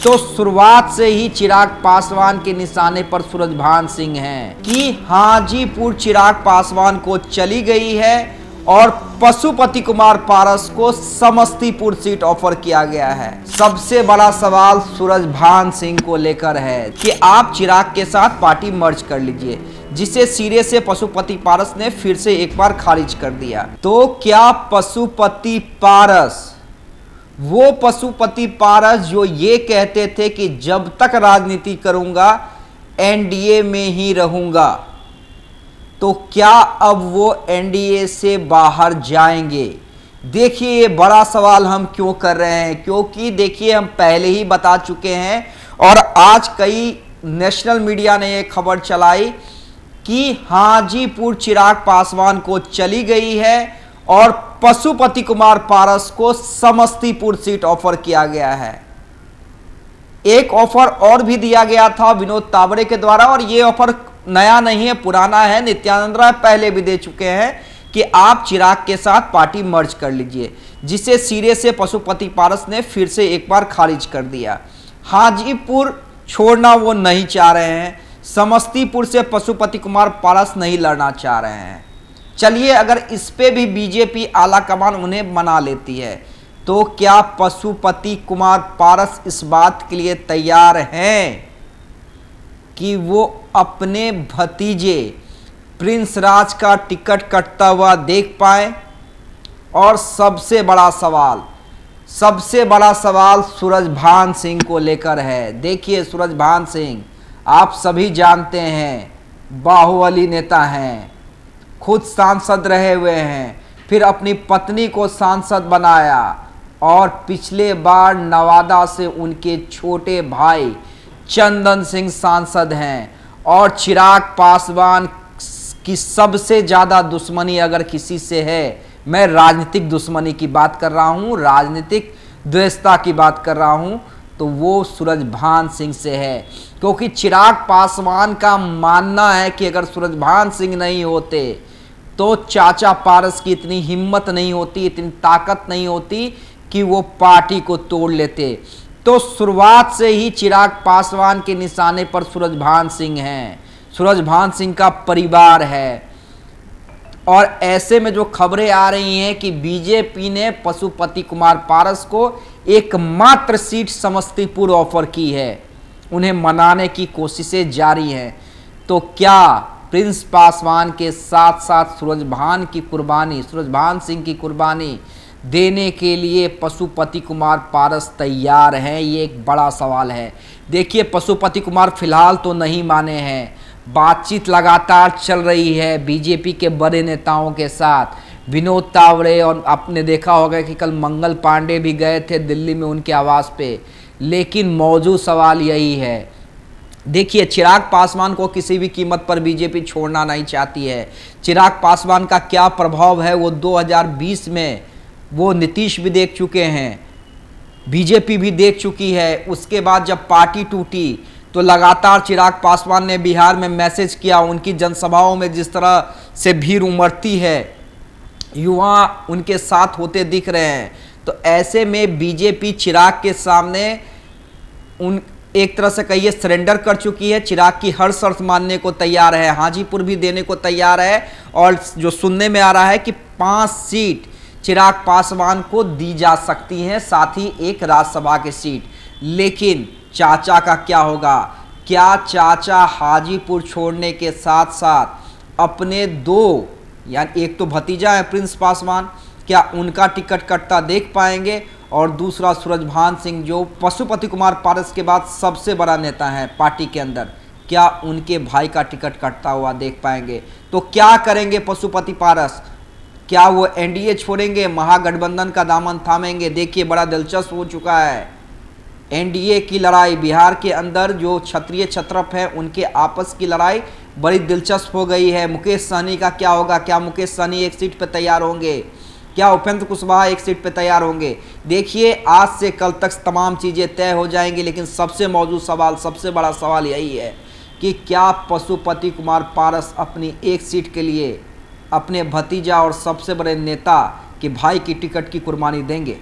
तो शुरुआत से ही चिराग पासवान के निशाने पर सूरजभान सिंह हैं कि हाजीपुर चिराग पासवान को चली गई है और पशुपति कुमार पारस को समस्तीपुर सीट ऑफर किया गया है। सबसे बड़ा सवाल सूरजभान सिंह को लेकर है कि आप चिराग के साथ पार्टी मर्ज कर लीजिए, जिसे सिरे से पशुपति पारस ने फिर से एक बार खारिज कर दिया। तो क्या पशुपति पारस, वो पशुपति पारस जो ये कहते थे कि जब तक राजनीति करूंगा एनडीए में ही रहूंगा, तो क्या अब वो एनडीए से बाहर जाएंगे? देखिए, ये बड़ा सवाल हम क्यों कर रहे हैं, क्योंकि देखिए हम पहले ही बता चुके हैं और आज कई नेशनल मीडिया ने ये खबर चलाई कि हाजीपुर चिराग पासवान को चली गई है और पशुपति कुमार पारस को समस्तीपुर सीट ऑफर किया गया है। एक ऑफर और भी दिया गया था विनोद तावड़े के द्वारा, और ये ऑफर नया नहीं है, पुराना है। नित्यानंद राय पहले भी दे चुके हैं कि आप चिराग के साथ पार्टी मर्ज कर लीजिए, जिसे सिरे से पशुपति पारस ने फिर से एक बार खारिज कर दिया। हाजीपुर छोड़ना वो नहीं चाह रहे हैं, समस्तीपुर से पशुपति कुमार पारस नहीं लड़ना चाह रहे हैं। चलिए, अगर इस पे भी बीजेपी आला कमान उन्हें मना लेती है, तो क्या पशुपति कुमार पारस इस बात के लिए तैयार हैं कि वो अपने भतीजे प्रिंस राज का टिकट कटता हुआ देख पाए? और सबसे बड़ा सवाल सूरजभान सिंह को लेकर है। देखिए, सूरजभान सिंह आप सभी जानते हैं, बाहुबली नेता हैं, खुद सांसद रहे हुए हैं, फिर अपनी पत्नी को सांसद बनाया और पिछले बार नवादा से उनके छोटे भाई चंदन सिंह सांसद हैं। और चिराग पासवान की सबसे ज़्यादा दुश्मनी अगर किसी से है, मैं राजनीतिक दुश्मनी की बात कर रहा हूँ, राजनीतिक द्वेषता की बात कर रहा हूँ, तो वो सूरजभान सिंह से है। क्योंकि चिराग पासवान का मानना है कि अगर सूरजभान सिंह नहीं होते तो चाचा पारस की इतनी हिम्मत नहीं होती, इतनी ताकत नहीं होती कि वो पार्टी को तोड़ लेते। तो शुरुआत से ही चिराग पासवान के निशाने पर सूरजभान सिंह हैं, सूरजभान सिंह का परिवार है। और ऐसे में जो खबरें आ रही हैं कि बीजेपी ने पशुपति कुमार पारस को एकमात्र सीट समस्तीपुर ऑफर की है, उन्हें मनाने की कोशिशें जारी हैं। तो क्या प्रिंस पासवान के साथ साथ सूरजभान सिंह की कुर्बानी देने के लिए पशुपति कुमार पारस तैयार हैं? ये एक बड़ा सवाल है। देखिए, पशुपति कुमार फिलहाल तो नहीं माने हैं, बातचीत लगातार चल रही है बीजेपी के बड़े नेताओं के साथ, विनोद तावड़े, और आपने देखा होगा कि कल मंगल पांडे भी गए थे दिल्ली में उनके आवास पे। लेकिन मौजूद सवाल यही है, देखिए, चिराग पासवान को किसी भी कीमत पर बीजेपी छोड़ना नहीं चाहती है। चिराग पासवान का क्या प्रभाव है वो 2020 में वो नीतीश भी देख चुके हैं, बीजेपी भी देख चुकी है। उसके बाद जब पार्टी टूटी तो लगातार चिराग पासवान ने बिहार में मैसेज किया, उनकी जनसभाओं में जिस तरह से भीड़ उमड़ती है, युवा उनके साथ होते दिख रहे हैं। तो ऐसे में बीजेपी चिराग के सामने एक तरह से कहिए सरेंडर कर चुकी है, चिराग की हर शर्त मानने को तैयार है, हाजीपुर भी देने को तैयार है। और जो सुनने में आ रहा है कि 5 सीट चिराग पासवान को दी जा सकती हैं, साथ ही एक राज्यसभा की सीट। लेकिन चाचा का क्या होगा? क्या चाचा हाजीपुर छोड़ने के साथ साथ अपने 2, यानी एक तो भतीजा है प्रिंस पासवान, क्या उनका टिकट कटता देख पाएंगे? और दूसरा सूरजभान सिंह जो पशुपति कुमार पारस के बाद सबसे बड़ा नेता है पार्टी के अंदर, क्या उनके भाई का टिकट कटता हुआ देख पाएंगे? तो क्या करेंगे पशुपति पारस? क्या वो एनडीए छोड़ेंगे, महागठबंधन का दामन थामेंगे? देखिए, बड़ा दिलचस्प हो चुका है एनडीए की लड़ाई। बिहार के अंदर जो क्षत्रिय क्षत्रप है उनके आपस की लड़ाई बड़ी दिलचस्प हो गई है। मुकेश सहनी का क्या होगा? क्या मुकेश सहनी एक सीट पर तैयार होंगे? क्या उपेंद्र कुशवाहा एक सीट पर तैयार होंगे? देखिए, आज से कल तक तमाम चीज़ें तय हो जाएंगी। लेकिन सबसे मौजूद सवाल, सबसे बड़ा सवाल यही है कि क्या पशुपति कुमार पारस अपनी एक सीट के लिए अपने भतीजा और सबसे बड़े नेता के भाई की टिकट की कुर्बानी देंगे?